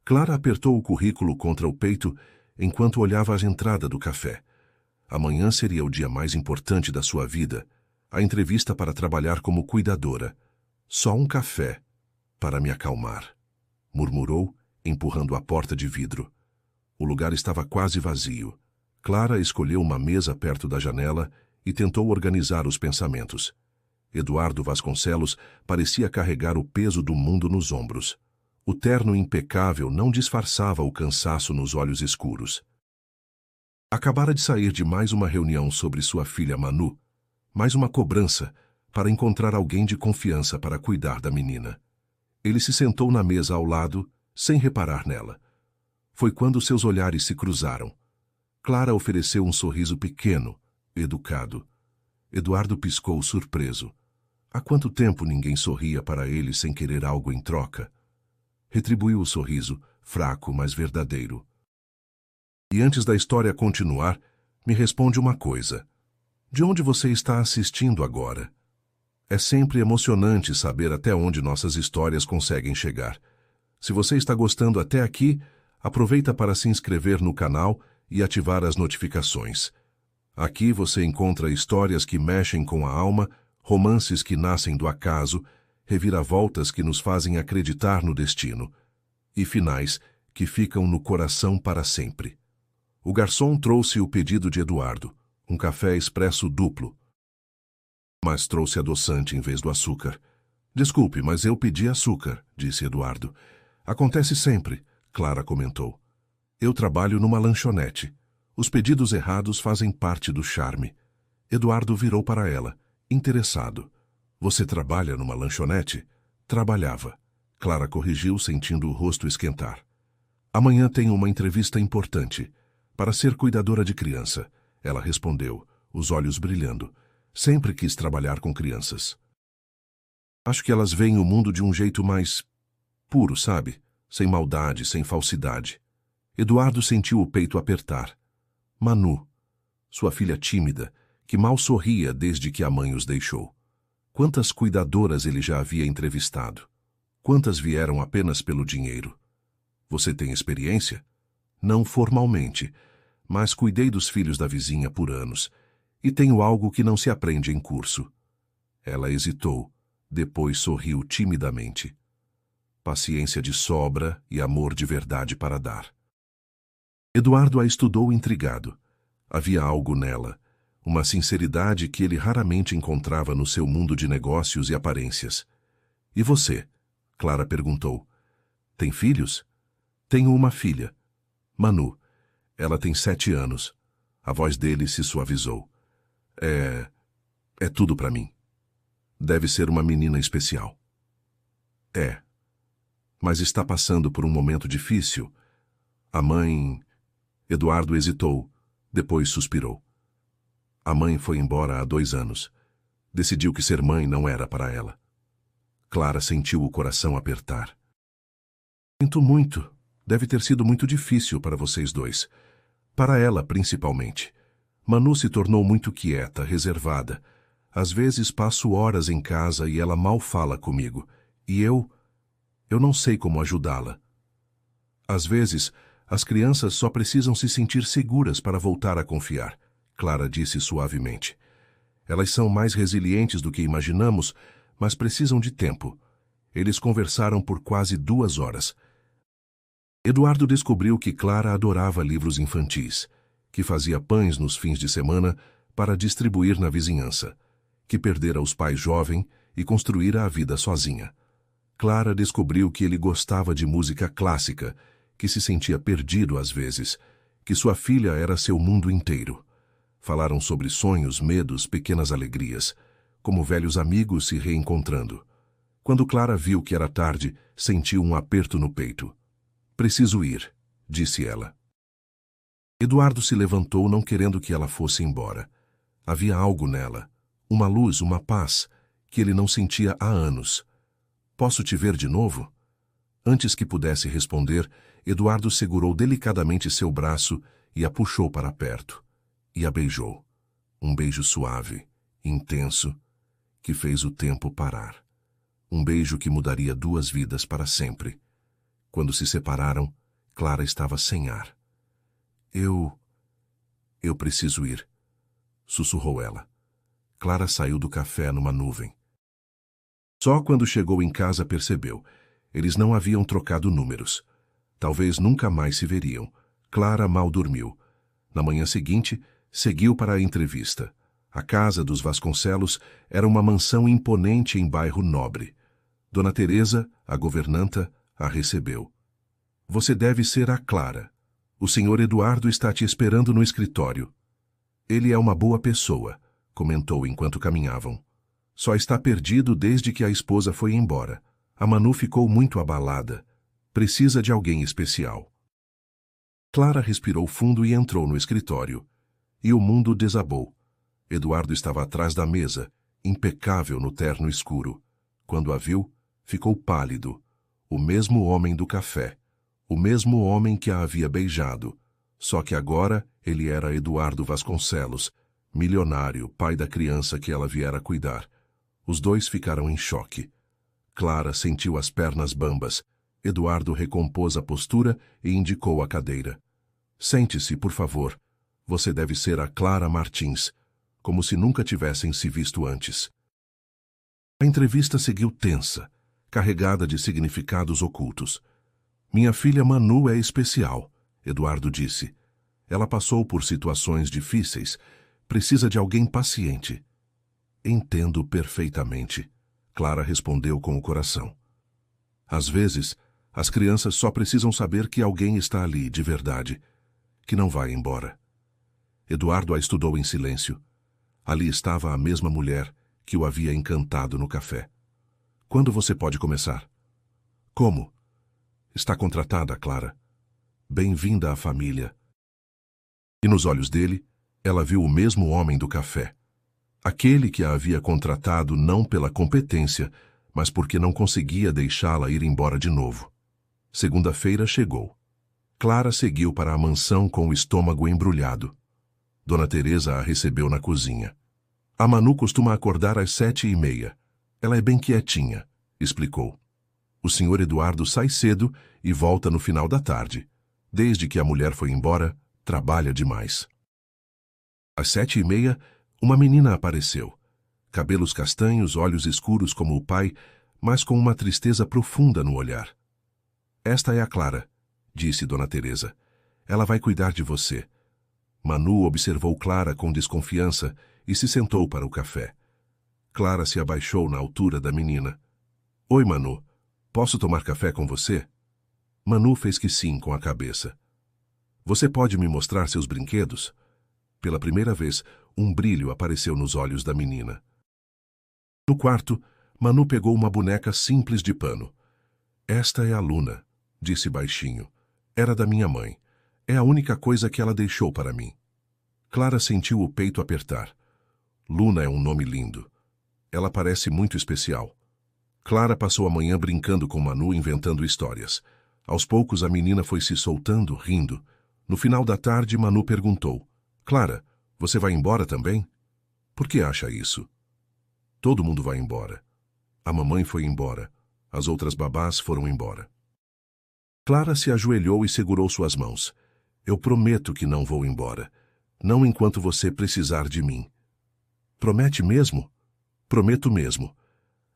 Clara apertou o currículo contra o peito enquanto olhava a entrada do café. Amanhã seria o dia mais importante da sua vida, a entrevista para trabalhar como cuidadora. Só um café para me acalmar, murmurou, empurrando a porta de vidro. O lugar estava quase vazio. Clara escolheu uma mesa perto da janela e tentou organizar os pensamentos. Eduardo Vasconcelos parecia carregar o peso do mundo nos ombros. O terno impecável não disfarçava o cansaço nos olhos escuros. Acabara de sair de mais uma reunião sobre sua filha Manu, mais uma cobrança para encontrar alguém de confiança para cuidar da menina. Ele se sentou na mesa ao lado, sem reparar nela. Foi quando seus olhares se cruzaram. Clara ofereceu um sorriso pequeno, educado. Eduardo piscou surpreso. Há quanto tempo ninguém sorria para ele sem querer algo em troca? Retribuiu o sorriso, fraco, mas verdadeiro. E antes da história continuar, me responde uma coisa. De onde você está assistindo agora? É sempre emocionante saber até onde nossas histórias conseguem chegar. Se você está gostando até aqui, aproveita para se inscrever no canal e ativar as notificações. Aqui você encontra histórias que mexem com a alma, romances que nascem do acaso, reviravoltas que nos fazem acreditar no destino, e finais que ficam no coração para sempre. O garçom trouxe o pedido de Eduardo, um café expresso duplo, mas trouxe adoçante em vez do açúcar. Desculpe, mas eu pedi açúcar, disse Eduardo. Acontece sempre, Clara comentou. Eu trabalho numa lanchonete. Os pedidos errados fazem parte do charme. Eduardo virou para ela, interessado. Você trabalha numa lanchonete? Trabalhava. Clara corrigiu, sentindo o rosto esquentar. Amanhã tenho uma entrevista importante. Para ser cuidadora de criança, ela respondeu, os olhos brilhando. Sempre quis trabalhar com crianças. Acho que elas veem o mundo de um jeito mais puro, sabe? Sem maldade, sem falsidade. Eduardo sentiu o peito apertar. Manu, sua filha tímida, que mal sorria desde que a mãe os deixou. Quantas cuidadoras ele já havia entrevistado? Quantas vieram apenas pelo dinheiro? Você tem experiência? Não formalmente, mas cuidei dos filhos da vizinha por anos, e tenho algo que não se aprende em curso. Ela hesitou, depois sorriu timidamente. Paciência de sobra e amor de verdade para dar. Eduardo a estudou intrigado. Havia algo nela, uma sinceridade que ele raramente encontrava no seu mundo de negócios e aparências. E você? Clara perguntou. Tem filhos? Tenho uma filha. Manu. Ela tem 7 anos. A voz dele se suavizou. É tudo para mim. Deve ser uma menina especial. É. Mas está passando por um momento difícil. A mãe... Eduardo hesitou, depois suspirou. A mãe foi embora há 2 anos. Decidiu que ser mãe não era para ela. Clara sentiu o coração apertar. Sinto muito. Deve ter sido muito difícil para vocês dois. Para ela, principalmente. Manu se tornou muito quieta, reservada. Às vezes passo horas em casa e ela mal fala comigo. E eu não sei como ajudá-la. Às vezes, as crianças só precisam se sentir seguras para voltar a confiar, Clara disse suavemente. Elas são mais resilientes do que imaginamos, mas precisam de tempo. Eles conversaram por quase 2 horas. Eduardo descobriu que Clara adorava livros infantis, que fazia pães nos fins de semana para distribuir na vizinhança, que perdera os pais jovem e construíra a vida sozinha. Clara descobriu que ele gostava de música clássica, que se sentia perdido às vezes, que sua filha era seu mundo inteiro. Falaram sobre sonhos, medos, pequenas alegrias, como velhos amigos se reencontrando. Quando Clara viu que era tarde, sentiu um aperto no peito. Preciso ir, disse ela. Eduardo se levantou, não querendo que ela fosse embora. Havia algo nela, uma luz, uma paz, que ele não sentia há anos. Posso te ver de novo? Antes que pudesse responder, Eduardo segurou delicadamente seu braço e a puxou para perto. E a beijou. Um beijo suave, intenso, que fez o tempo parar. Um beijo que mudaria 2 vidas para sempre. Quando se separaram, Clara estava sem ar. Eu preciso ir, sussurrou ela. Clara saiu do café numa nuvem. Só quando chegou em casa percebeu. Eles não haviam trocado números. Talvez nunca mais se veriam. Clara mal dormiu. Na manhã seguinte, seguiu para a entrevista. A casa dos Vasconcelos era uma mansão imponente em bairro nobre. Dona Teresa, a governanta, a recebeu. Você deve ser a Clara. O senhor Eduardo está te esperando no escritório. Ele é uma boa pessoa, comentou enquanto caminhavam. Só está perdido desde que a esposa foi embora. A Manu ficou muito abalada. Precisa de alguém especial. Clara respirou fundo e entrou no escritório. E o mundo desabou. Eduardo estava atrás da mesa, impecável no terno escuro. Quando a viu, ficou pálido. O mesmo homem do café. O mesmo homem que a havia beijado. Só que agora ele era Eduardo Vasconcelos, milionário, pai da criança que ela viera cuidar. Os dois ficaram em choque. Clara sentiu as pernas bambas. Eduardo recompôs a postura e indicou a cadeira. Sente-se, por favor. Você deve ser a Clara Martins, como se nunca tivessem se visto antes. A entrevista seguiu tensa, carregada de significados ocultos. Minha filha Manu é especial, Eduardo disse. Ela passou por situações difíceis. Precisa de alguém paciente. Entendo perfeitamente, Clara respondeu com o coração. Às vezes, as crianças só precisam saber que alguém está ali, de verdade, que não vai embora. Eduardo a estudou em silêncio. Ali estava a mesma mulher que o havia encantado no café. Quando você pode começar? Como? Está contratada, Clara. Bem-vinda à família. E nos olhos dele, ela viu o mesmo homem do café. Aquele que a havia contratado não pela competência, mas porque não conseguia deixá-la ir embora de novo. Segunda-feira chegou. Clara seguiu para a mansão com o estômago embrulhado. Dona Teresa a recebeu na cozinha. A Manu costuma acordar às 7h30. Ela é bem quietinha, explicou. O senhor Eduardo sai cedo e volta no final da tarde. Desde que a mulher foi embora, trabalha demais. Às 7h30, uma menina apareceu. Cabelos castanhos, olhos escuros como o pai, mas com uma tristeza profunda no olhar. Esta é a Clara, disse Dona Teresa. Ela vai cuidar de você. Manu observou Clara com desconfiança e se sentou para o café. Clara se abaixou na altura da menina. Oi, Manu. Posso tomar café com você? Manu fez que sim com a cabeça. Você pode me mostrar seus brinquedos? Pela primeira vez, um brilho apareceu nos olhos da menina. No quarto, Manu pegou uma boneca simples de pano. Esta é a Luna, disse baixinho. Era da minha mãe. É a única coisa que ela deixou para mim. Clara sentiu o peito apertar. Luna é um nome lindo. Ela parece muito especial. Clara passou a manhã brincando com Manu, inventando histórias. Aos poucos, a menina foi se soltando, rindo. No final da tarde, Manu perguntou. Clara, você vai embora também? Por que acha isso? Todo mundo vai embora. A mamãe foi embora. As outras babás foram embora. Clara se ajoelhou e segurou suas mãos. Eu prometo que não vou embora. Não enquanto você precisar de mim. Promete mesmo? Prometo mesmo.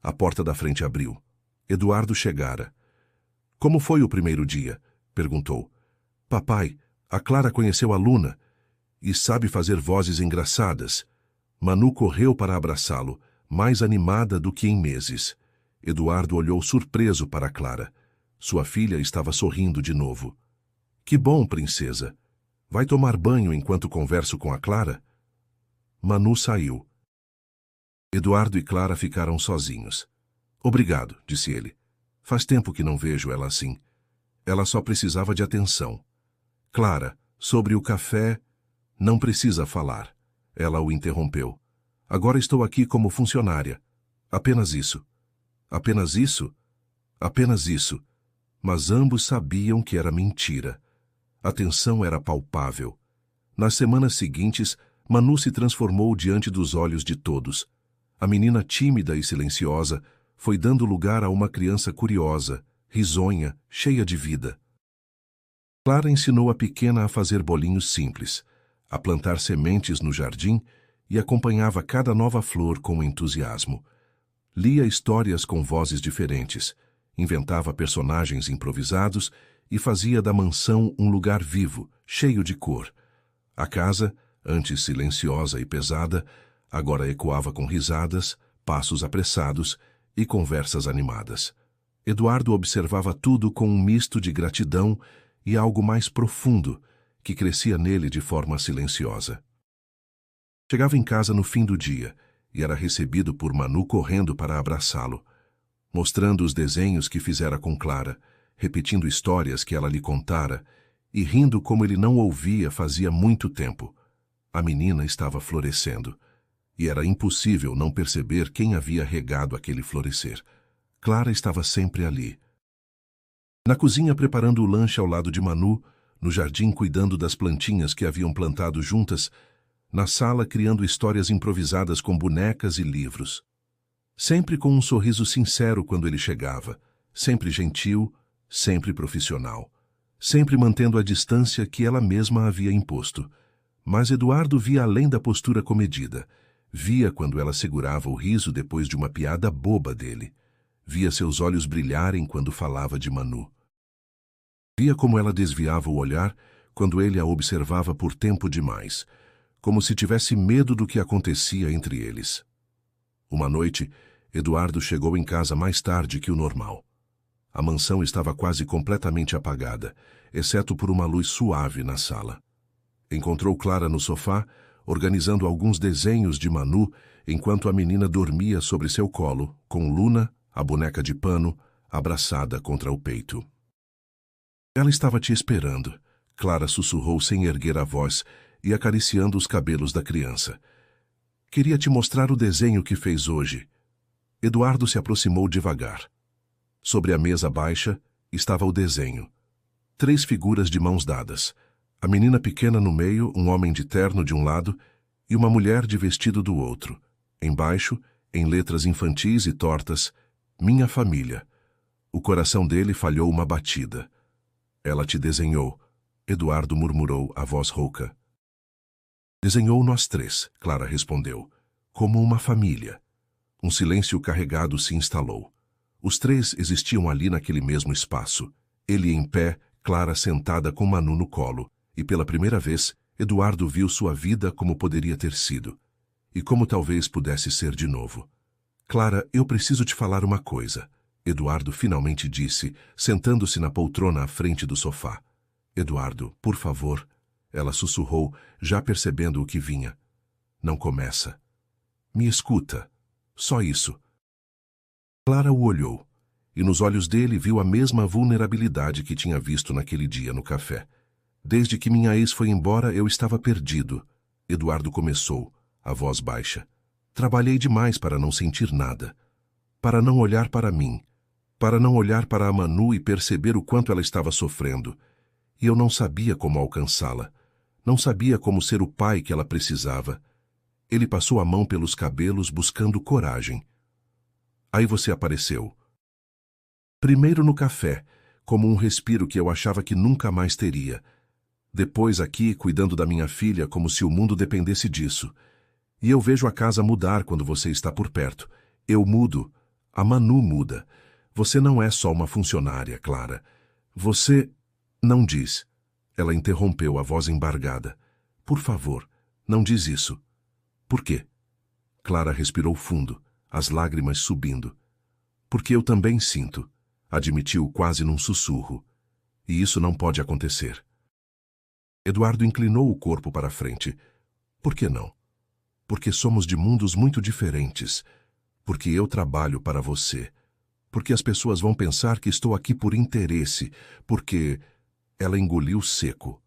A porta da frente abriu. Eduardo chegara. Como foi o primeiro dia? Perguntou. Papai, a Clara conheceu a Luna e sabe fazer vozes engraçadas. Manu correu para abraçá-lo, mais animada do que em meses. Eduardo olhou surpreso para Clara. Sua filha estava sorrindo de novo. Que bom, princesa. Vai tomar banho enquanto converso com a Clara? Manu saiu. Eduardo e Clara ficaram sozinhos. Obrigado, disse ele. Faz tempo que não vejo ela assim. Ela só precisava de atenção. Clara, sobre o café, não precisa falar. Ela o interrompeu. Agora estou aqui como funcionária. Apenas isso. Apenas isso? Apenas isso. Mas ambos sabiam que era mentira. A tensão era palpável. Nas semanas seguintes, Manu se transformou diante dos olhos de todos. A menina tímida e silenciosa foi dando lugar a uma criança curiosa, risonha, cheia de vida. Clara ensinou a pequena a fazer bolinhos simples, a plantar sementes no jardim e acompanhava cada nova flor com entusiasmo. Lia histórias com vozes diferentes, inventava personagens improvisados e fazia da mansão um lugar vivo, cheio de cor. A casa, antes silenciosa e pesada, agora ecoava com risadas, passos apressados e conversas animadas. Eduardo observava tudo com um misto de gratidão e algo mais profundo que crescia nele de forma silenciosa. Chegava em casa no fim do dia e era recebido por Manu correndo para abraçá-lo, mostrando os desenhos que fizera com Clara, repetindo histórias que ela lhe contara e rindo como ele não ouvia fazia muito tempo. A menina estava florescendo, e era impossível não perceber quem havia regado aquele florescer. Clara estava sempre ali. Na cozinha preparando o lanche ao lado de Manu, no jardim cuidando das plantinhas que haviam plantado juntas, na sala criando histórias improvisadas com bonecas e livros. Sempre com um sorriso sincero quando ele chegava, sempre gentil, sempre profissional, sempre mantendo a distância que ela mesma havia imposto. Mas Eduardo via além da postura comedida. Via quando ela segurava o riso depois de uma piada boba dele. Via seus olhos brilharem quando falava de Manu. Via como ela desviava o olhar quando ele a observava por tempo demais, como se tivesse medo do que acontecia entre eles. Uma noite, Eduardo chegou em casa mais tarde que o normal. A mansão estava quase completamente apagada, exceto por uma luz suave na sala. Encontrou Clara no sofá, organizando alguns desenhos de Manu, enquanto a menina dormia sobre seu colo, com Luna, a boneca de pano, abraçada contra o peito. Ela estava te esperando, Clara sussurrou sem erguer a voz e acariciando os cabelos da criança. Queria te mostrar o desenho que fez hoje. Eduardo se aproximou devagar. Sobre a mesa baixa estava o desenho. 3 figuras de mãos dadas. A menina pequena no meio, um homem de terno de um lado e uma mulher de vestido do outro. Embaixo, em letras infantis e tortas, minha família. O coração dele falhou uma batida. Ela te desenhou, Eduardo murmurou, a voz rouca. Desenhou nós 3, Clara respondeu, como uma família. Um silêncio carregado se instalou. Os 3 existiam ali naquele mesmo espaço. Ele em pé, Clara sentada com Manu no colo. E pela primeira vez, Eduardo viu sua vida como poderia ter sido. E como talvez pudesse ser de novo. Clara, eu preciso te falar uma coisa. Eduardo finalmente disse, sentando-se na poltrona à frente do sofá. Eduardo, por favor. Ela sussurrou, já percebendo o que vinha. Não começa. Me escuta. Só isso. Clara o olhou, e nos olhos dele viu a mesma vulnerabilidade que tinha visto naquele dia no café. Desde que minha ex foi embora, eu estava perdido. Eduardo começou, a voz baixa. Trabalhei demais para não sentir nada. Para não olhar para mim. Para não olhar para a Manu e perceber o quanto ela estava sofrendo. E eu não sabia como alcançá-la. Não sabia como ser o pai que ela precisava. Ele passou a mão pelos cabelos buscando coragem. Aí você apareceu. Primeiro no café, como um respiro que eu achava que nunca mais teria. Depois aqui, cuidando da minha filha como se o mundo dependesse disso. E eu vejo a casa mudar quando você está por perto. Eu mudo. A Manu muda. Você não é só uma funcionária, Clara. Você... Não diz. Ela interrompeu, a voz embargada. Por favor, não diz isso. Por quê? Clara respirou fundo, as lágrimas subindo. Porque eu também sinto, admitiu quase num sussurro. E isso não pode acontecer. Eduardo inclinou o corpo para a frente. Por que não? Porque somos de mundos muito diferentes. Porque eu trabalho para você. Porque as pessoas vão pensar que estou aqui por interesse. Porque... Ela engoliu seco.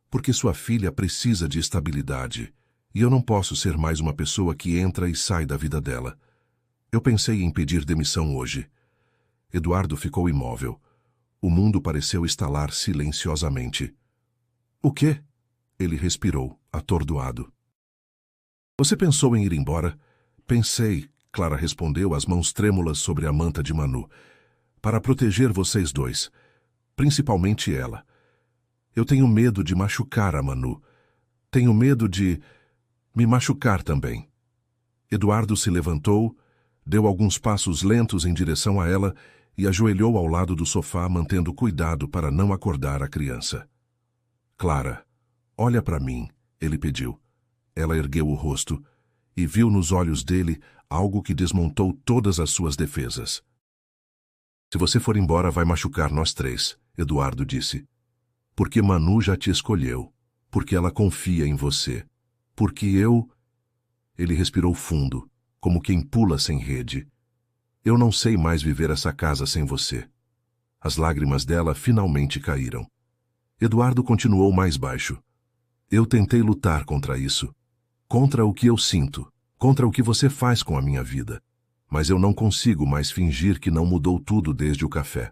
Porque sua filha precisa de estabilidade. E eu não posso ser mais uma pessoa que entra e sai da vida dela. Eu pensei em pedir demissão hoje. Eduardo ficou imóvel. O mundo pareceu estalar silenciosamente. O quê? Ele respirou, atordoado. Você pensou em ir embora? Pensei, Clara respondeu, as mãos trêmulas sobre a manta de Manu. para proteger vocês dois, principalmente ela. Eu tenho medo de machucar a Manu. Tenho medo de me machucar também. Eduardo se levantou, deu alguns passos lentos em direção a ela e ajoelhou ao lado do sofá, mantendo cuidado para não acordar a criança. Clara, olha para mim, ele pediu. Ela ergueu o rosto e viu nos olhos dele algo que desmontou todas as suas defesas. Se você for embora, vai machucar nós três, Eduardo disse. Porque Manu já te escolheu. Porque ela confia em você. Porque eu... Ele respirou fundo, como quem pula sem rede. Eu não sei mais viver essa casa sem você. As lágrimas dela finalmente caíram. Eduardo continuou mais baixo. Eu tentei lutar contra isso. Contra o que eu sinto. Contra o que você faz com a minha vida. Mas eu não consigo mais fingir que não mudou tudo desde o café.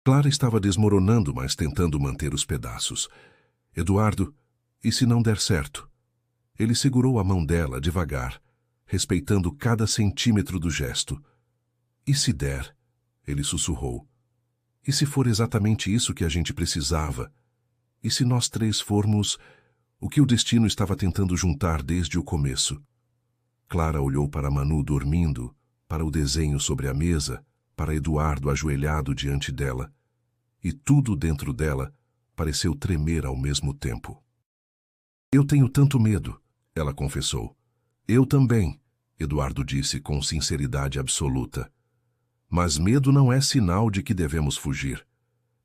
Clara estava desmoronando, mas tentando manter os pedaços. Eduardo, e se não der certo? Ele segurou a mão dela devagar, respeitando cada centímetro do gesto. E se der? Ele sussurrou. E se for exatamente isso que a gente precisava? E se nós três formos o que o destino estava tentando juntar desde o começo? Clara olhou para Manu dormindo, para o desenho sobre a mesa, para Eduardo ajoelhado diante dela, e tudo dentro dela pareceu tremer ao mesmo tempo. Eu tenho tanto medo, ela confessou. Eu também, Eduardo disse com sinceridade absoluta. Mas medo não é sinal de que devemos fugir.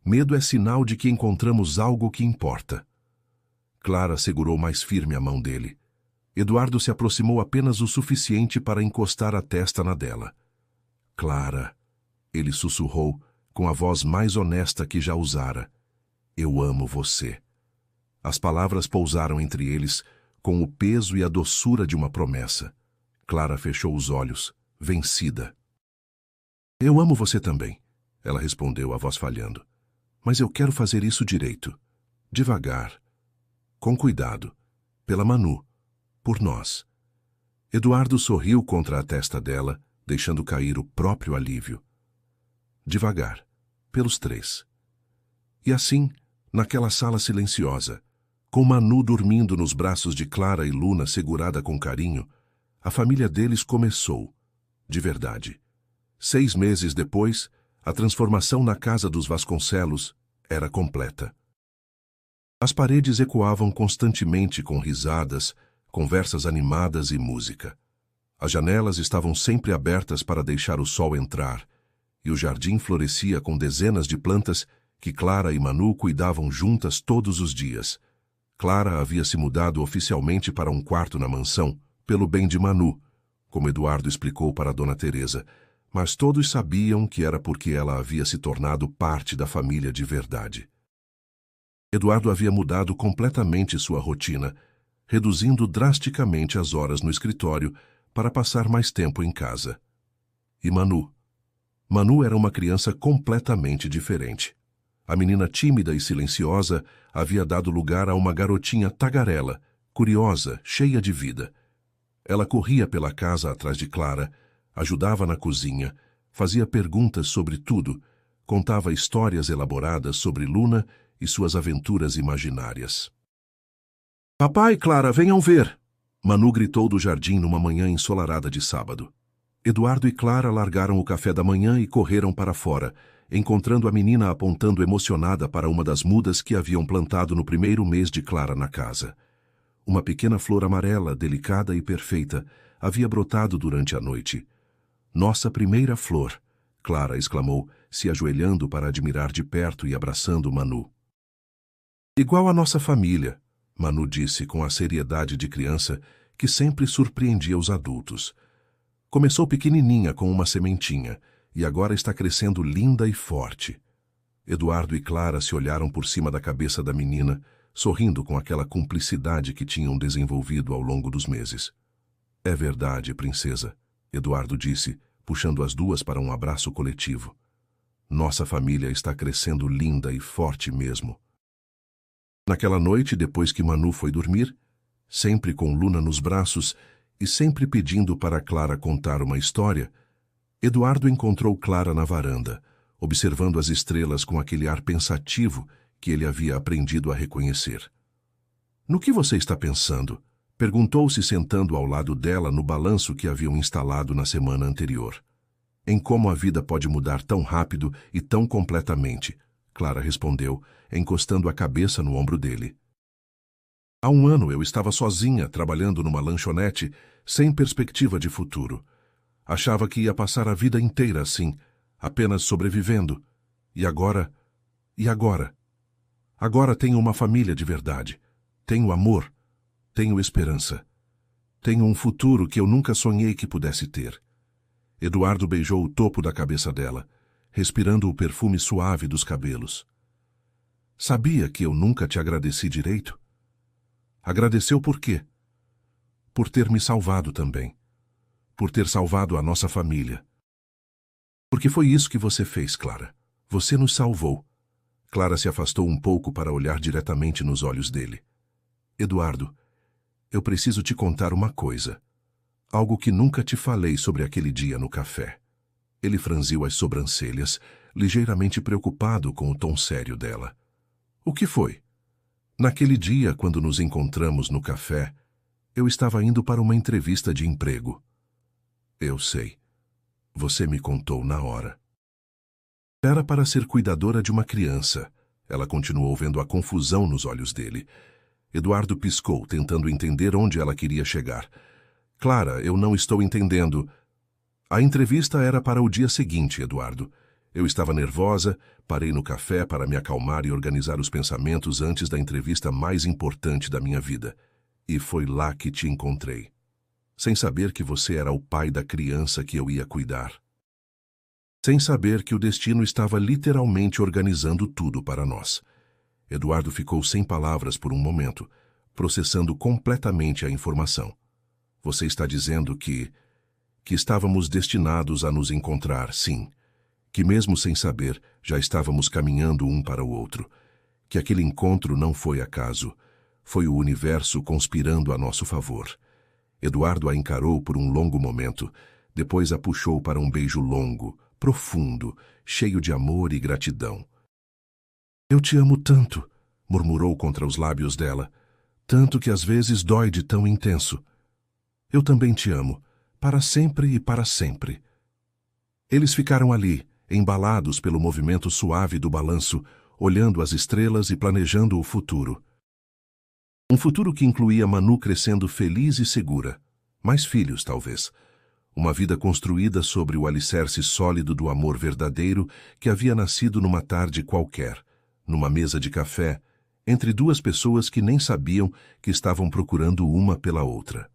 Medo é sinal de que encontramos algo que importa. Clara segurou mais firme a mão dele. Eduardo se aproximou apenas o suficiente para encostar a testa na dela. Clara, ele sussurrou, com a voz mais honesta que já usara. Eu amo você. As palavras pousaram entre eles, com o peso e a doçura de uma promessa. Clara fechou os olhos, vencida. Eu amo você também, ela respondeu, a voz falhando. Mas eu quero fazer isso direito. Devagar. Com cuidado. Pela Manu. Por nós. Eduardo sorriu contra a testa dela, deixando cair o próprio alívio. Devagar. Pelos três. E assim, naquela sala silenciosa, com Manu dormindo nos braços de Clara e Luna segurada com carinho, a família deles começou, de verdade. 6 meses depois, a transformação na casa dos Vasconcelos era completa. As paredes ecoavam constantemente com risadas, conversas animadas e música. As janelas estavam sempre abertas para deixar o sol entrar, e o jardim florescia com dezenas de plantas que Clara e Manu cuidavam juntas todos os dias. Clara havia se mudado oficialmente para um quarto na mansão, pelo bem de Manu, como Eduardo explicou para Dona Teresa, mas todos sabiam que era porque ela havia se tornado parte da família de verdade. Eduardo havia mudado completamente sua rotina, reduzindo drasticamente as horas no escritório para passar mais tempo em casa. E Manu? Manu era uma criança completamente diferente. A menina tímida e silenciosa havia dado lugar a uma garotinha tagarela, curiosa, cheia de vida. Ela corria pela casa atrás de Clara, ajudava na cozinha, fazia perguntas sobre tudo, contava histórias elaboradas sobre Luna e suas aventuras imaginárias. Papai e Clara, venham ver! Manu gritou do jardim numa manhã ensolarada de sábado. Eduardo e Clara largaram o café da manhã e correram para fora, encontrando a menina apontando emocionada para uma das mudas que haviam plantado no primeiro mês de Clara na casa. Uma pequena flor amarela, delicada e perfeita, havia brotado durante a noite. Nossa primeira flor, Clara exclamou, se ajoelhando para admirar de perto e abraçando Manu. Igual a nossa família, Manu disse com a seriedade de criança que sempre surpreendia os adultos. Começou pequenininha com uma sementinha e agora está crescendo linda e forte. Eduardo e Clara se olharam por cima da cabeça da menina, sorrindo com aquela cumplicidade que tinham desenvolvido ao longo dos meses. É verdade, princesa, Eduardo disse, puxando as duas para um abraço coletivo. Nossa família está crescendo linda e forte mesmo. Naquela noite, depois que Manu foi dormir, sempre com Luna nos braços e sempre pedindo para Clara contar uma história, Eduardo encontrou Clara na varanda, observando as estrelas com aquele ar pensativo que ele havia aprendido a reconhecer. No que você está pensando? Perguntou-se sentando ao lado dela no balanço que haviam instalado na semana anterior. Em como a vida pode mudar tão rápido e tão completamente, Clara respondeu, encostando a cabeça no ombro dele. Há um ano eu estava sozinha, trabalhando numa lanchonete, sem perspectiva de futuro. Achava que ia passar a vida inteira assim, apenas sobrevivendo. E agora? E agora? Agora tenho uma família de verdade. Tenho amor. Tenho esperança. Tenho um futuro que eu nunca sonhei que pudesse ter. Eduardo beijou o topo da cabeça dela, respirando o perfume suave dos cabelos. Sabia que eu nunca te agradeci direito? Agradeceu por quê? Por ter me salvado também. Por ter salvado a nossa família. Porque foi isso que você fez, Clara. Você nos salvou. Clara se afastou um pouco para olhar diretamente nos olhos dele. Eduardo, eu preciso te contar uma coisa. Algo que nunca te falei sobre aquele dia no café. Ele franziu as sobrancelhas, ligeiramente preocupado com o tom sério dela. O que foi? Naquele dia, quando nos encontramos no café, eu estava indo para uma entrevista de emprego. Eu sei. Você me contou na hora. Era para ser cuidadora de uma criança. Ela continuou vendo a confusão nos olhos dele. Eduardo piscou, tentando entender onde ela queria chegar. Clara, eu não estou entendendo. A entrevista era para o dia seguinte, Eduardo. Eu estava nervosa, parei no café para me acalmar e organizar os pensamentos antes da entrevista mais importante da minha vida. E foi lá que te encontrei. Sem saber que você era o pai da criança que eu ia cuidar. Sem saber que o destino estava literalmente organizando tudo para nós. Eduardo ficou sem palavras por um momento, processando completamente a informação. Você está dizendo que estávamos destinados a nos encontrar, sim. Que mesmo sem saber, já estávamos caminhando um para o outro. Que aquele encontro não foi acaso. Foi o universo conspirando a nosso favor. Eduardo a encarou por um longo momento, depois a puxou para um beijo longo, profundo, cheio de amor e gratidão. Eu te amo tanto, murmurou contra os lábios dela, tanto que às vezes dói de tão intenso. Eu também te amo, para sempre e para sempre. Eles ficaram ali, embalados pelo movimento suave do balanço, olhando as estrelas e planejando o futuro. Um futuro que incluía Manu crescendo feliz e segura. Mais filhos, talvez. Uma vida construída sobre o alicerce sólido do amor verdadeiro que havia nascido numa tarde qualquer, numa mesa de café, entre duas pessoas que nem sabiam que estavam procurando uma pela outra.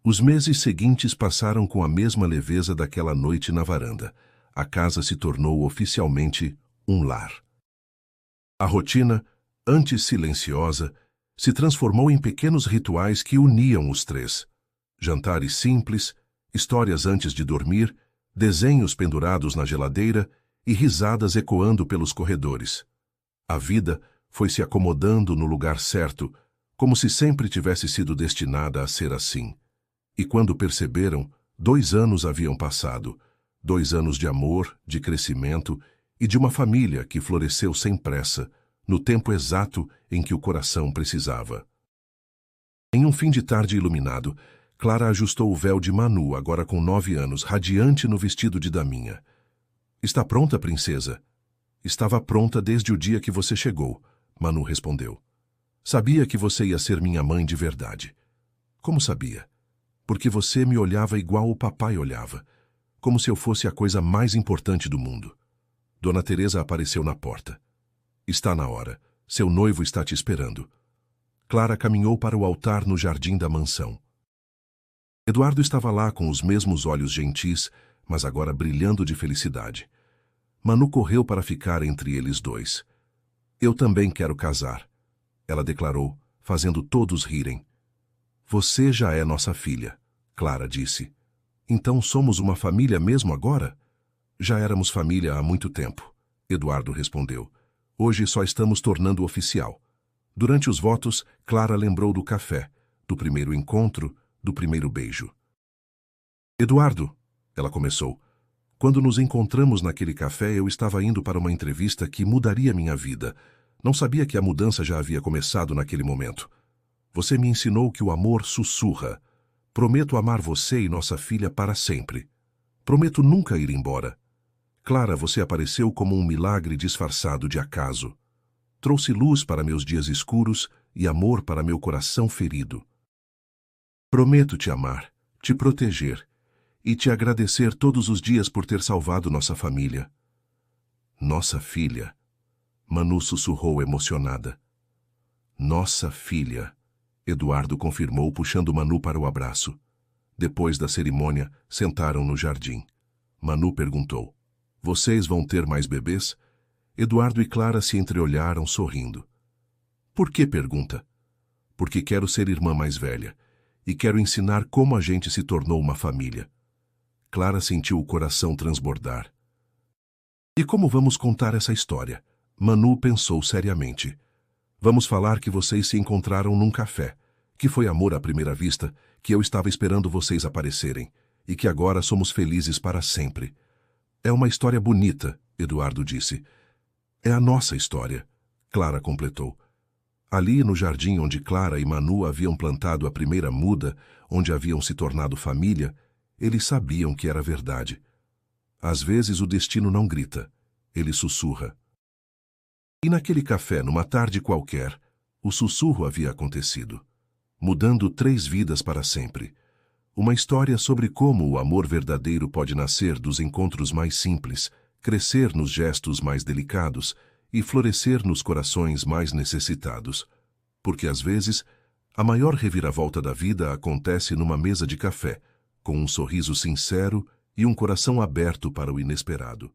Os meses seguintes passaram com a mesma leveza daquela noite na varanda. A casa se tornou oficialmente um lar. A rotina, antes silenciosa, se transformou em pequenos rituais que uniam os três. Jantares simples, histórias antes de dormir, desenhos pendurados na geladeira e risadas ecoando pelos corredores. A vida foi se acomodando no lugar certo, como se sempre tivesse sido destinada a ser assim. E quando perceberam, 2 anos haviam passado, 2 anos de amor, de crescimento e de uma família que floresceu sem pressa, no tempo exato em que o coração precisava. Em um fim de tarde iluminado, Clara ajustou o véu de Manu, agora com 9 anos, radiante no vestido de daminha. Está pronta, princesa? Estava pronta desde o dia que você chegou, Manu respondeu. Sabia que você ia ser minha mãe de verdade. Como sabia? Porque você me olhava igual o papai olhava, como se eu fosse a coisa mais importante do mundo. Dona Teresa apareceu na porta. Está na hora. Seu noivo está te esperando. Clara caminhou para o altar no jardim da mansão. Eduardo estava lá com os mesmos olhos gentis, mas agora brilhando de felicidade. Manu correu para ficar entre eles dois. Eu também quero casar, ela declarou, fazendo todos rirem. Você já é nossa filha, Clara disse. Então somos uma família mesmo agora? Já éramos família há muito tempo, Eduardo respondeu. Hoje só estamos tornando oficial. Durante os votos, Clara lembrou do café, do primeiro encontro, do primeiro beijo. Eduardo, ela começou. Quando nos encontramos naquele café, eu estava indo para uma entrevista que mudaria minha vida. Não sabia que a mudança já havia começado naquele momento. Você me ensinou que o amor sussurra. Prometo amar você e nossa filha para sempre. Prometo nunca ir embora. Clara, você apareceu como um milagre disfarçado de acaso. Trouxe luz para meus dias escuros e amor para meu coração ferido. Prometo te amar, te proteger e te agradecer todos os dias por ter salvado nossa família. Nossa filha, Manu sussurrou emocionada. Nossa filha, Eduardo confirmou puxando Manu para o abraço. Depois da cerimônia, sentaram no jardim. Manu perguntou: vocês vão ter mais bebês? Eduardo e Clara se entreolharam sorrindo. Por que pergunta? Porque quero ser irmã mais velha e quero ensinar como a gente se tornou uma família. Clara sentiu o coração transbordar. E como vamos contar essa história? Manu pensou seriamente. Vamos falar que vocês se encontraram num café, que foi amor à primeira vista, que eu estava esperando vocês aparecerem, e que agora somos felizes para sempre. É uma história bonita, Eduardo disse. É a nossa história, Clara completou. Ali no jardim onde Clara e Manu haviam plantado a primeira muda, onde haviam se tornado família, eles sabiam que era verdade. Às vezes o destino não grita, ele sussurra. E naquele café, numa tarde qualquer, o sussurro havia acontecido, mudando 3 vidas para sempre. Uma história sobre como o amor verdadeiro pode nascer dos encontros mais simples, crescer nos gestos mais delicados e florescer nos corações mais necessitados. Porque às vezes, a maior reviravolta da vida acontece numa mesa de café, com um sorriso sincero e um coração aberto para o inesperado.